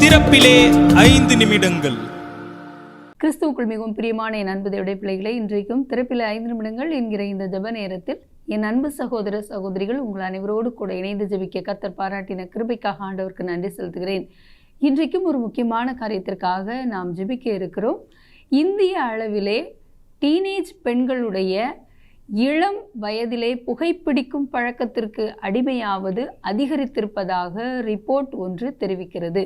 திறப்பிலே 5 நிமிடங்கள். கிறிஸ்துவுக்குள் மிகவும் பிரியமான என் அன்பு தேவனுடைய பிள்ளைகளை, இன்றைக்கும் திறப்பிலே 5 நிமிடங்கள் என்கிற இந்த ஜெப நேரத்தில் என் அன்பு சகோதர சகோதரிகள் உங்கள் அனைவரோடு கூட இணைந்து ஜெபிக்க கர்த்தர் பாராட்டின கிருபைக்காக ஆண்டவருக்கு நன்றி செலுத்துகிறேன். இன்றைக்கும் ஒரு முக்கியமான காரியத்திற்காக நாம் ஜெபிக்க இருக்கிறோம். இந்திய அளவிலே டீனேஜ் பெண்களுடைய இளம் வயதிலே புகைப்பிடிக்கும் பழக்கத்திற்கு அடிமையாவது அதிகரித்திருப்பதாக ரிப்போர்ட் ஒன்று தெரிவிக்கிறது.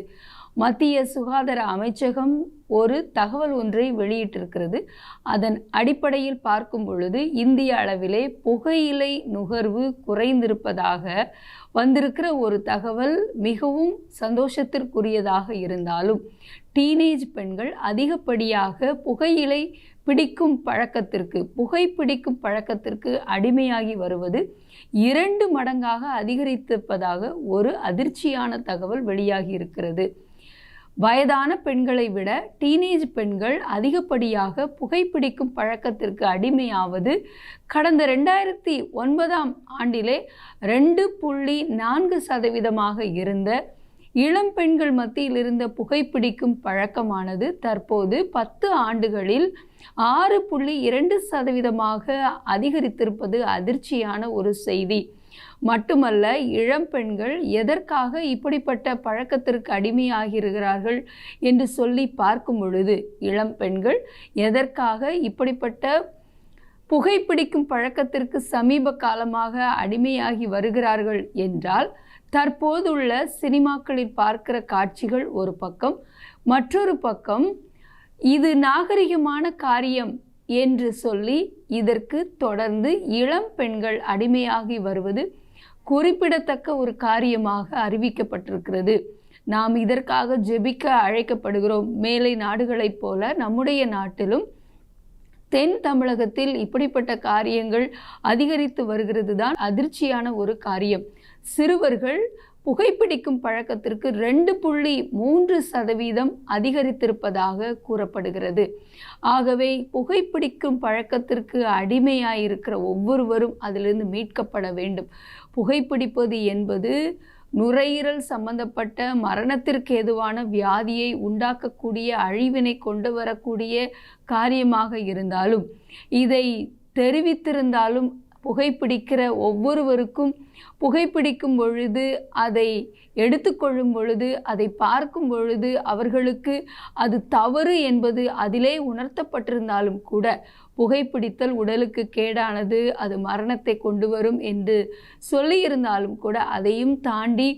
மத்திய சுகாதார அமைச்சகம் ஒரு தகவல் ஒன்றை வெளியிட்டிருக்கிறது. அதன் அடிப்படையில் பார்க்கும் பொழுது இந்திய அளவிலே புகையிலை நுகர்வு குறைந்திருப்பதாக வந்திருக்கிற ஒரு தகவல் மிகவும் சந்தோஷத்திற்குரியதாக இருந்தாலும், டீனேஜ் பெண்கள் அதிகப்படியாக புகைப்பிடிக்கும் பழக்கத்திற்கு அடிமையாகி வருவது 2 மடங்காக அதிகரித்திருப்பதாக ஒரு அதிர்ச்சியான தகவல் வெளியாகி இருக்கிறது. வயதான பெண்களை விட டீனேஜ் பெண்கள் அதிகப்படியாக புகைப்பிடிக்கும் பழக்கத்திற்கு அடிமையாவது கடந்த 2009ஆம் ஆண்டிலே 2.4% இருந்த இளம் பெண்கள் மத்தியில் இருந்த புகைப்பிடிக்கும் பழக்கமானது தற்போது 10 ஆண்டுகளில் 6.2% அதிகரித்திருப்பது அதிர்ச்சியான ஒரு செய்தி. மட்டுமல்ல, இளம் பெண்கள் எதற்காக இப்படிப்பட்ட பழக்கத்திற்கு அடிமையாகிறார்கள் என்று சொல்லி பார்க்கும் பொழுது, இளம் பெண்கள் எதற்காக இப்படிப்பட்ட புகைப்பிடிக்கும் பழக்கத்திற்கு சமீப காலமாக அடிமையாகி வருகிறார்கள் என்றால், தற்போதுள்ள சினிமாக்களில் பார்க்கிற காட்சிகள் ஒரு பக்கம், மற்றொரு பக்கம் இது நாகரிகமான காரியம் என்று சொல்லி இதற்கு தொடர்ந்து இளம் பெண்கள் அடிமையாகி வருவது குறிப்பிடத்தக்க ஒரு காரியமாக அறிவிக்கப்பட்டிருக்கிறது. நாம் இதற்காக ஜெபிக்க அழைக்கப்படுகிறோம். மேலை நாடுகளைப் போல நம்முடைய நாட்டிலும் தென் தமிழகத்தில் இப்படிப்பட்ட காரியங்கள் அதிகரித்து வருகிறது தான் அதிர்ச்சியான ஒரு காரியம். சிறுவர்கள் புகைப்பிடிக்கும் பழக்கத்திற்கு 2.3% அதிகரித்திருப்பதாக கூறப்படுகிறது. ஆகவே புகைப்பிடிக்கும் பழக்கத்திற்கு அடிமையாயிருக்கிற ஒவ்வொருவரும் அதிலிருந்து மீட்கப்பட வேண்டும். புகைப்பிடிப்பது என்பது நுரையீரல் சம்பந்தப்பட்ட மரணத்திற்கு ஏதுவான வியாதியை உண்டாக்கக்கூடிய, அழிவினை கொண்டு வரக்கூடிய காரியமாக இருந்தாலும், இதை தெரிவித்திருந்தாலும் புகைப்பிடிக்கிற ஒவ்வொருவருக்கும் புகைப்பிடிக்கும் பொழுது, அதை எடுத்துக்கொள்ளும் பொழுது, அதை பார்க்கும் பொழுது அவர்களுக்கு அது தவறு என்பது அதிலே உணர்த்தப்பட்டிருந்தாலும் கூட, புகைப்பிடித்தல் உடலுக்கு கேடானது, அது மரணத்தை கொண்டு வரும் என்று சொல்லியிருந்தாலும் கூட, அதையும் தாண்டி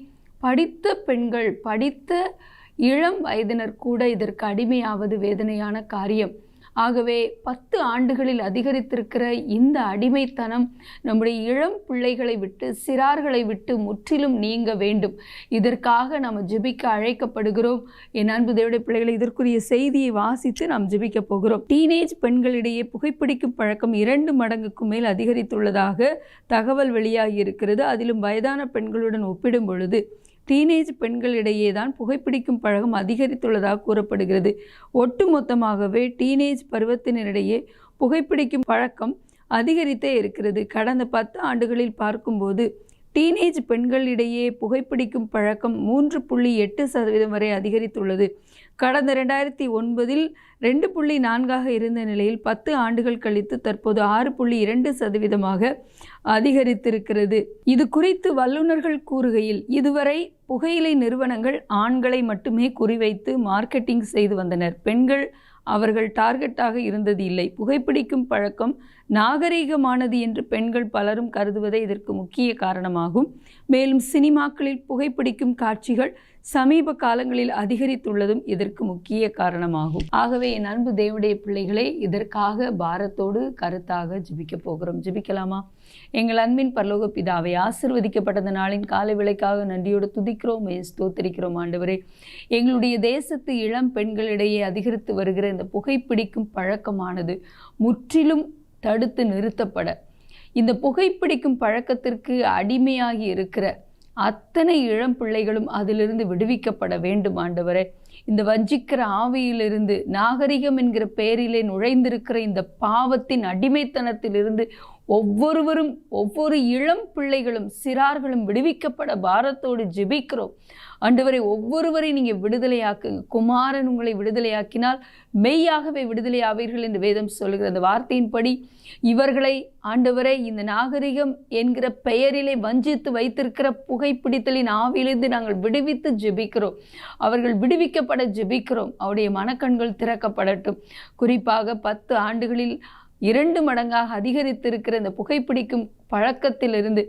படித்த பெண்கள், படித்த இளம் வயதினர் கூட இதற்கு அடிமையாவது வேதனையான காரியம். ஆகவே 10 ஆண்டுகளில் அதிகரித்திருக்கிற இந்த அடிமைத்தனம் நம்முடைய இளம் பிள்ளைகளை விட்டு, சிறார்களை விட்டு முற்றிலும் நீங்க வேண்டும். இதற்காக நாம் ஜெபிக்க அழைக்கப்படுகிறோம். என் அன்பு தேவனுடைய பிள்ளைகளை, இதற்குரிய செய்தியை வாசித்து நாம் ஜெபிக்க போகிறோம். டீனேஜ் பெண்களிடையே புகைப்பிடிக்கும் பழக்கம் 2 மடங்குக்கும் மேல் அதிகரித்துள்ளதாக தகவல் வெளியாகி இருக்கிறது. அதிலும் வயதான பெண்களுடன் ஒப்பிடும் பொழுது டீனேஜ் பெண்களிடையே தான் புகைப்பிடிக்கும் பழக்கம் அதிகரித்துள்ளதாக கூறப்படுகிறது. ஒட்டுமொத்தமாகவே டீனேஜ் பருவத்தினரிடையே புகைப்பிடிக்கும் பழக்கம் அதிகரித்தே இருக்கிறது. கடந்த 10 ஆண்டுகளில் பார்க்கும்போது டீனேஜ் பெண்களிடையே புகைப்பிடிக்கும் பழக்கம் 3.8% வரை அதிகரித்துள்ளது. கடந்த 2009இல் 2.4 இருந்த நிலையில் 10 ஆண்டுகள் கழித்து தற்போது 6.2% அதிகரித்திருக்கிறது. இது குறித்து வல்லுநர்கள் கூறுகையில், இதுவரை புகையிலை நிறுவனங்கள் ஆண்களை மட்டுமே குறிவைத்து மார்க்கெட்டிங் செய்து வந்தனர். பெண்கள் அவர்கள் டார்கெட்டாக இருந்தது இல்லை. புகைப்பிடிக்கும் பழக்கம் நாகரீகமானது என்று பெண்கள் பலரும் கருதுவதே இதற்கு முக்கிய காரணமாகும். மேலும் சினிமாக்களில் புகைப்பிடிக்கும் காட்சிகள் சமீப காலங்களில் அதிகரித்துள்ளதும் இதற்கு முக்கிய காரணமாகும். ஆகவே என் அன்பு தேவனுடைய பிள்ளைகளே, இதற்காக பாரத்தோடு கருத்தாக ஜெபிக்க போகிறோம். ஜெபிக்கலாமா? எங்கள் அன்பின் பரலோக பிதாவே, ஆசீர்வதிக்கப்பட்ட நாளின் காலை வேளைக்காக நன்றியோடு துதிக்கிறோம், ஸ்தோத்திரிக்கிறோம். ஆண்டவரே, எங்களுடைய தேசத்து இளம் பெண்களிடையே அதிகரித்து வருகிற இந்த புகைப்பிடிக்கும் பழக்கமானது முற்றிலும் தடுத்து நிறுத்தப்பட, இந்த புகைப்பிடிக்கும் பழக்கத்திற்கு அடிமையாகி இருக்கிற அத்தனை இளம் பிள்ளைகளும் அதிலிருந்து விடுவிக்கப்பட வேண்டும். ஆண்டவரே, இந்த வஞ்சிக்கிற ஆவியிலிருந்து, நாகரிகம் என்கிற பெயரிலே நுழைந்திருக்கிற இந்த பாவத்தின் அடிமைத்தனத்திலிருந்து ஒவ்வொருவரும், ஒவ்வொரு இளம் பிள்ளைகளும் சிறார்களும் விடுவிக்கப்பட பாரத்தோடு ஜெபிக்கிறோம். ஆண்டவரை ஒவ்வொருவரை நீங்கள் விடுதலையாக்குங்க. குமாரன் உங்களை விடுதலையாக்கினால் மெய்யாகவே விடுதலை ஆவீர்கள் என்று வேதம் சொல்லுகிற அந்த வார்த்தையின்படி இவர்களை ஆண்டவரை இந்த நாகரிகம் என்கிற பெயரிலே வஞ்சித்து வைத்திருக்கிற புகைப்பிடித்தலின் ஆவியிலிருந்து நாங்கள் விடுவித்து ஜெபிக்கிறோம். அவர்கள் விடுவிக்கப்பட ஜெபிக்கிறோம். அவருடைய மனக்கண்கள் திறக்கப்படட்டும். குறிப்பாக 10 ஆண்டுகளில் 2 மடங்காக அதிகரித்திருக்கிற இந்த புகைப்பிடிக்கும் பழக்கத்திலிருந்து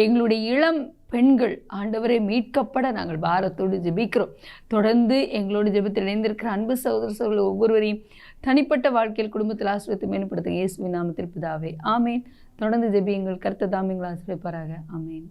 எங்களுடைய இளம் பெண்கள் ஆண்டவரை மீட்கப்பட நாங்கள் பாரத்தோடு ஜெபிக்கிறோம். தொடர்ந்து எங்களோடு ஜெபத்தில் இணைந்திருக்கிற அன்பு சகோதரர்கள் ஒவ்வொருவரையும் தனிப்பட்ட வாழ்க்கையில் குடும்பத்தில் ஆசீர்வதித்து மேம்படுத்த இயேசுவின் நாமத்தில் பிதாவே, ஆமேன். தொடர்ந்து ஜெபியுங்கள். கர்த்தர் தாமே உங்களை ஆசீர்வதிப்பாராக. ஆமேன்.